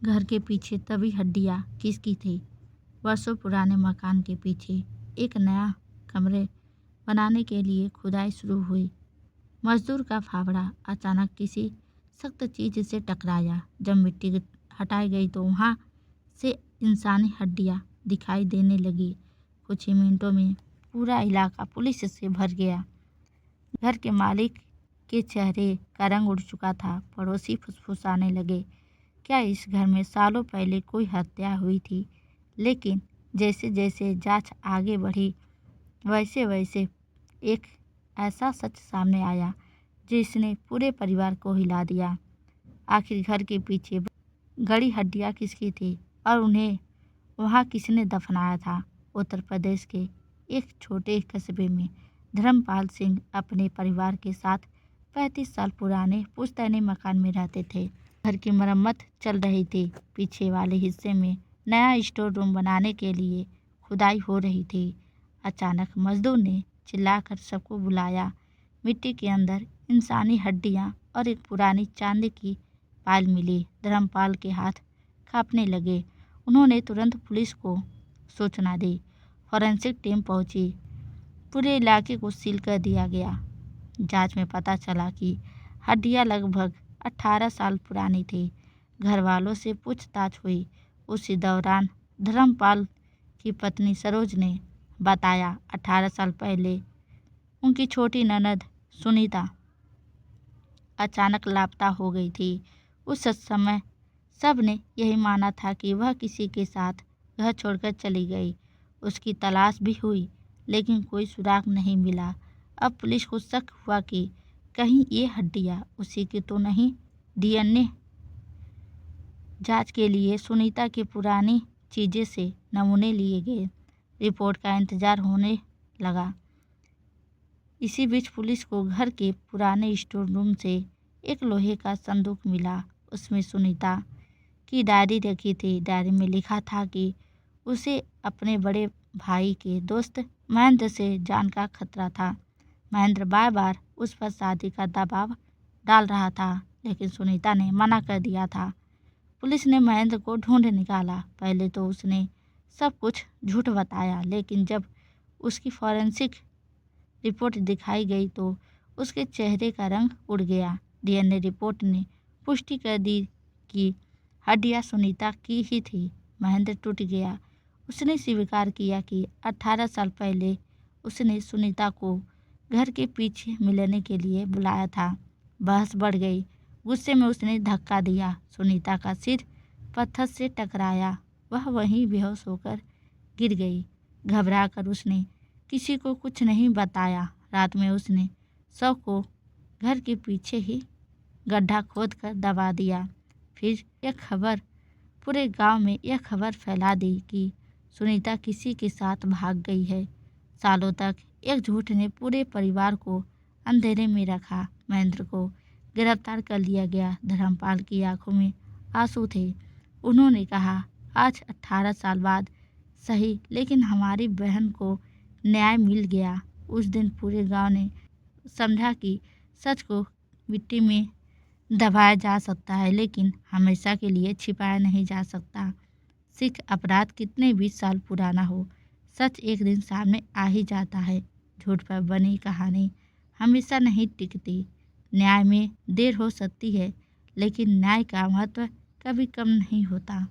घर के पीछे तभी हड्डियाँ किसकी थी। वर्षों पुराने मकान के पीछे एक नया कमरे बनाने के लिए खुदाई शुरू हुई। मजदूर का फावड़ा अचानक किसी सख्त चीज से टकराया। जब मिट्टी हटाई गई तो वहाँ से इंसानी हड्डियाँ दिखाई देने लगी। कुछ ही मिनटों में पूरा इलाका पुलिस से भर गया। घर के मालिक के चेहरे का रंग उड़ चुका था। पड़ोसी फुसफुसाने लगे, क्या इस घर में सालों पहले कोई हत्या हुई थी। लेकिन जैसे जैसे जांच आगे बढ़ी वैसे वैसे एक ऐसा सच सामने आया जिसने पूरे परिवार को हिला दिया। आखिर घर के पीछे गड़ी हड्डियाँ किसकी थी और उन्हें वहाँ किसने दफनाया था। उत्तर प्रदेश के एक छोटे कस्बे में धर्मपाल सिंह अपने परिवार के साथ 35 साल पुराने पुश्तैनी मकान में रहते थे। घर की मरम्मत चल रही थी। पीछे वाले हिस्से में नया स्टोर रूम बनाने के लिए खुदाई हो रही थी। अचानक मजदूर ने चिल्लाकर सबको बुलाया। मिट्टी के अंदर इंसानी हड्डियां और एक पुरानी चांदी की पायल मिली। धर्मपाल के हाथ कांपने लगे। उन्होंने तुरंत पुलिस को सूचना दी। फॉरेंसिक टीम पहुंची। पूरे इलाके को सील कर दिया गया। जांच में पता चला कि हड्डियां लगभग 18 साल पुरानी थी। घर वालों से पूछताछ हुई। उसी दौरान धर्मपाल की पत्नी सरोज ने बताया 18 साल पहले उनकी छोटी ननद सुनीता अचानक लापता हो गई थी। उस समय सब ने यही माना था कि वह किसी के साथ घर छोड़कर चली गई। उसकी तलाश भी हुई लेकिन कोई सुराग नहीं मिला। अब पुलिस को शक हुआ कि कहीं ये हड्डियां उसी की तो नहीं। डीएनए जांच के लिए सुनीता की पुरानी चीज़ें से नमूने लिए गए। रिपोर्ट का इंतजार होने लगा। इसी बीच पुलिस को घर के पुराने स्टोर रूम से एक लोहे का संदूक मिला। उसमें सुनीता की डायरी रखी थी। डायरी में लिखा था कि उसे अपने बड़े भाई के दोस्त महेंद्र से जान का खतरा था। महेंद्र बार बार उस पर शादी का दबाव डाल रहा था लेकिन सुनीता ने मना कर दिया था। पुलिस ने महेंद्र को ढूंढ निकाला। पहले तो उसने सब कुछ झूठ बताया लेकिन जब उसकी फॉरेंसिक रिपोर्ट दिखाई गई तो उसके चेहरे का रंग उड़ गया। डीएनए रिपोर्ट ने पुष्टि कर दी कि हड्डियां सुनीता की ही थी। महेंद्र टूट गया। उसने स्वीकार किया कि 18 साल पहले उसने सुनीता को घर के पीछे मिलने के लिए बुलाया था। बहस बढ़ गई। गुस्से में उसने धक्का दिया। सुनीता का सिर पत्थर से टकराया। वह वहीं बेहोश होकर गिर गई। घबराकर उसने किसी को कुछ नहीं बताया। रात में उसने शव को घर के पीछे ही गड्ढा खोदकर दबा दिया। फिर पूरे गांव में यह खबर फैला दी कि सुनीता किसी के साथ भाग गई है। सालों तक एक झूठ ने पूरे परिवार को अंधेरे में रखा। महेंद्र को गिरफ्तार कर लिया गया। धर्मपाल की आंखों में आंसू थे। उन्होंने कहा, आज 18 साल बाद सही लेकिन हमारी बहन को न्याय मिल गया। उस दिन पूरे गांव ने समझा कि सच को मिट्टी में दबाया जा सकता है लेकिन हमेशा के लिए छिपाया नहीं जा सकता। सिख अपराध कितने 20 साल पुराना हो, सच एक दिन सामने आ ही जाता है। झूठ पर बनी कहानी हमेशा नहीं टिकती। न्याय में देर हो सकती है लेकिन न्याय का महत्व कभी कम नहीं होता।